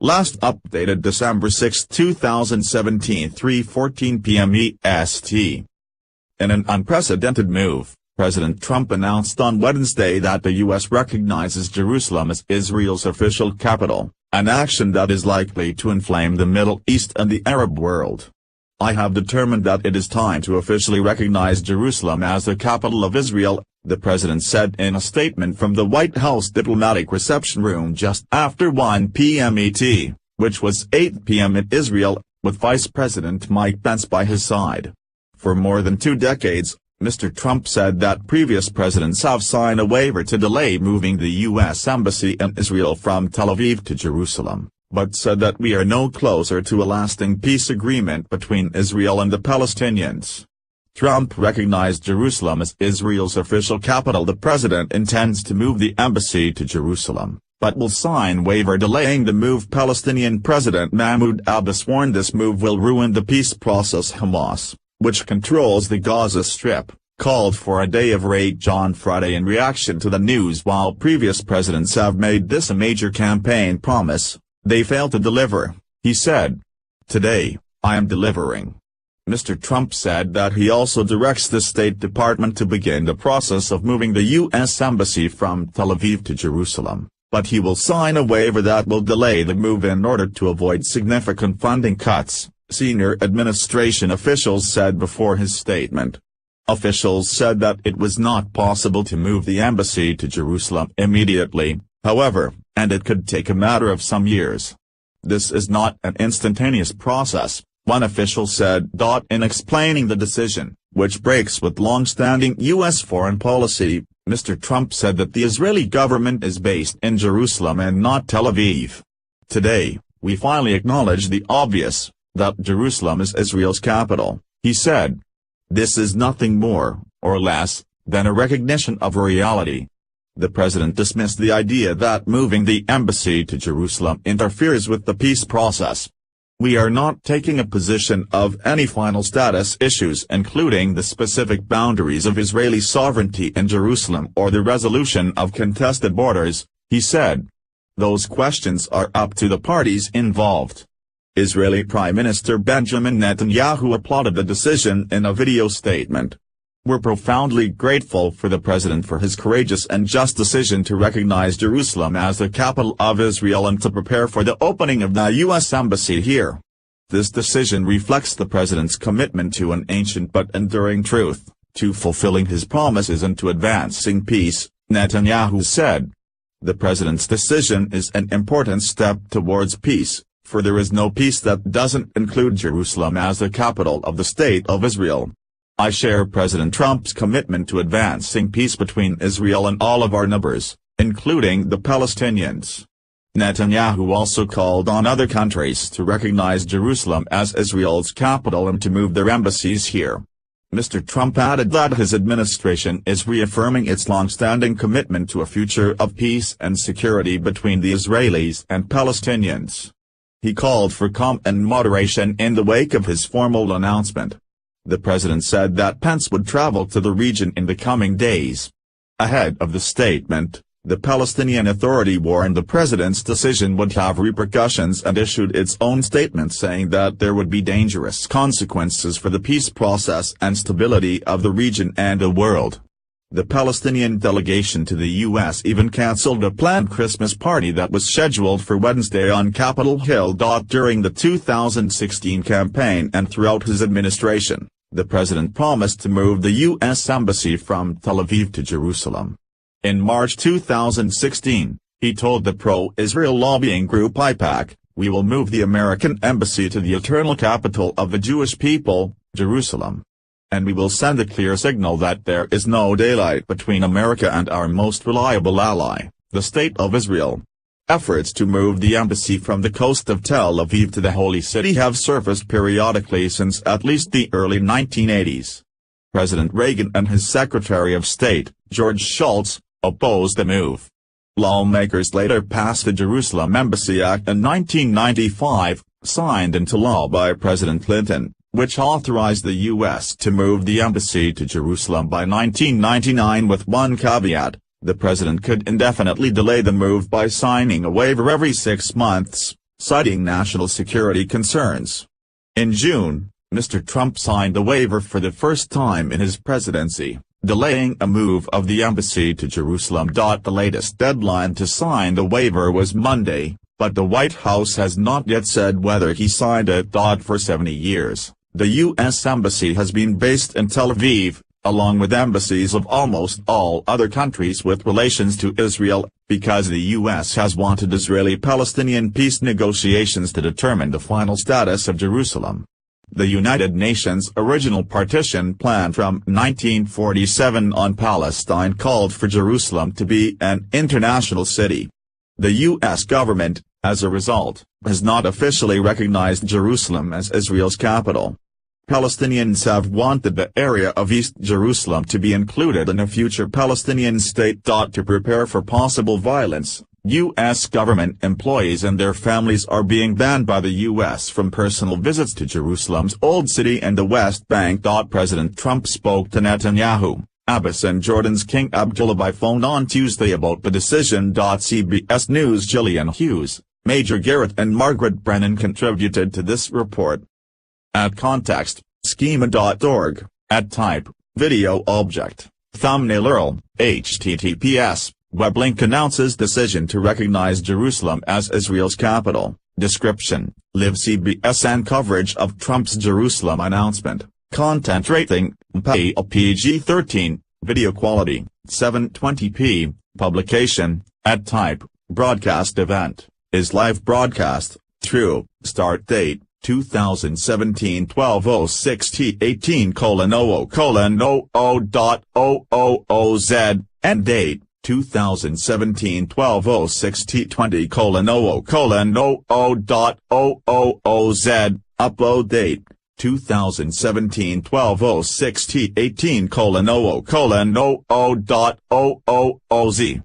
Last updated December 6, 2017, 3:14 p.m. EST. In an unprecedented move, President Trump announced on Wednesday that the U.S. recognizes Jerusalem as Israel's official capital, an action that is likely to inflame the Middle East and the Arab world. "I have determined that it is time to officially recognize Jerusalem as the capital of Israel," the president said in a statement from the White House diplomatic reception room just after 1 p.m. ET, which was 8 p.m. in Israel, with Vice President Mike Pence by his side. For more than 2 decades, Mr. Trump said that previous presidents have signed a waiver to delay moving the U.S. Embassy in Israel from Tel Aviv to Jerusalem, but said that we are no closer to a lasting peace agreement between Israel and the Palestinians. Trump recognized Jerusalem as Israel's official capital. The president intends to move the embassy to Jerusalem, but will sign waiver delaying the move. Palestinian President Mahmoud Abbas warned this move will ruin the peace process. Hamas, which controls the Gaza Strip, called for a day of rage on Friday in reaction to the news. While previous presidents have made this a major campaign promise, they failed to deliver, he said. "Today, I am delivering." Mr. Trump said that he also directs the State Department to begin the process of moving the U.S. Embassy from Tel Aviv to Jerusalem, but he will sign a waiver that will delay the move in order to avoid significant funding cuts, senior administration officials said before his statement. Officials said that it was not possible to move the embassy to Jerusalem immediately, however, and it could take a matter of some years. "This is not an instantaneous process," one official said. In explaining the decision, which breaks with long-standing U.S. foreign policy, Mr. Trump said that the Israeli government is based in Jerusalem and not Tel Aviv. "Today, we finally acknowledge the obvious, that Jerusalem is Israel's capital," he said. "This is nothing more, or less, than a recognition of a reality." The president dismissed the idea that moving the embassy to Jerusalem interferes with the peace process. "We are not taking a position of any final status issues, including the specific boundaries of Israeli sovereignty in Jerusalem or the resolution of contested borders," he said. "Those questions are up to the parties involved." Israeli Prime Minister Benjamin Netanyahu applauded the decision in a video statement. "We're profoundly grateful for the president for his courageous and just decision to recognize Jerusalem as the capital of Israel and to prepare for the opening of the U.S. Embassy here. This decision reflects the president's commitment to an ancient but enduring truth, to fulfilling his promises and to advancing peace," Netanyahu said. "The president's decision is an important step towards peace, for there is no peace that doesn't include Jerusalem as the capital of the State of Israel. I share President Trump's commitment to advancing peace between Israel and all of our neighbors, including the Palestinians." Netanyahu also called on other countries to recognize Jerusalem as Israel's capital and to move their embassies here. Mr. Trump added that his administration is reaffirming its long-standing commitment to a future of peace and security between the Israelis and Palestinians. He called for calm and moderation in the wake of his formal announcement. The president said that Pence would travel to the region in the coming days. Ahead of the statement, the Palestinian Authority warned the president's decision would have repercussions and issued its own statement saying that there would be dangerous consequences for the peace process and stability of the region and the world. The Palestinian delegation to the U.S. even canceled a planned Christmas party that was scheduled for Wednesday on Capitol Hill. During the 2016 campaign and throughout his administration, the president promised to move the U.S. Embassy from Tel Aviv to Jerusalem. In March 2016, he told the pro-Israel lobbying group AIPAC, "We will move the American embassy to the eternal capital of the Jewish people, Jerusalem. And we will send a clear signal that there is no daylight between America and our most reliable ally, the State of Israel." Efforts to move the embassy from the coast of Tel Aviv to the Holy City have surfaced periodically since at least the early 1980s. President Reagan and his Secretary of State, George Shultz, opposed the move. Lawmakers later passed the Jerusalem Embassy Act in 1995, signed into law by President Clinton, which authorized the U.S. to move the embassy to Jerusalem by 1999 with one caveat: the president could indefinitely delay the move by signing a waiver every 6 months, citing national security concerns. In June, Mr. Trump signed the waiver for the first time in his presidency, delaying a move of the embassy to Jerusalem. The latest deadline to sign the waiver was Monday, but the White House has not yet said whether he signed it. For 70 years, the U.S. Embassy has been based in Tel Aviv, along with embassies of almost all other countries with relations to Israel, because the U.S. has wanted Israeli-Palestinian peace negotiations to determine the final status of Jerusalem. The United Nations' original partition plan from 1947 on Palestine called for Jerusalem to be an international city. The U.S. government, as a result, has not officially recognized Jerusalem as Israel's capital. Palestinians have wanted the area of East Jerusalem to be included in a future Palestinian state. To prepare for possible violence, U.S. government employees and their families are being banned by the U.S. from personal visits to Jerusalem's Old City and the West Bank. President Trump spoke to Netanyahu, Abbas and Jordan's King Abdullah by phone on Tuesday about the decision. CBS News' Gillian Hughes, Major Garrett and Margaret Brennan contributed to this report. At context, schema.org, at type, video object, thumbnail URL, https, web link announces decision to recognize Jerusalem as Israel's capital, description, live CBS and coverage of Trump's Jerusalem announcement, content rating, PG-13, video quality, 720p, publication, at type, broadcast event, is live broadcast, through, start date, 2017 12/06 T18:00:00.000Z, end date, 2017 12/06 T20:00:00.000Z, upload date, 2017 12/06 T18:00:00.000Z.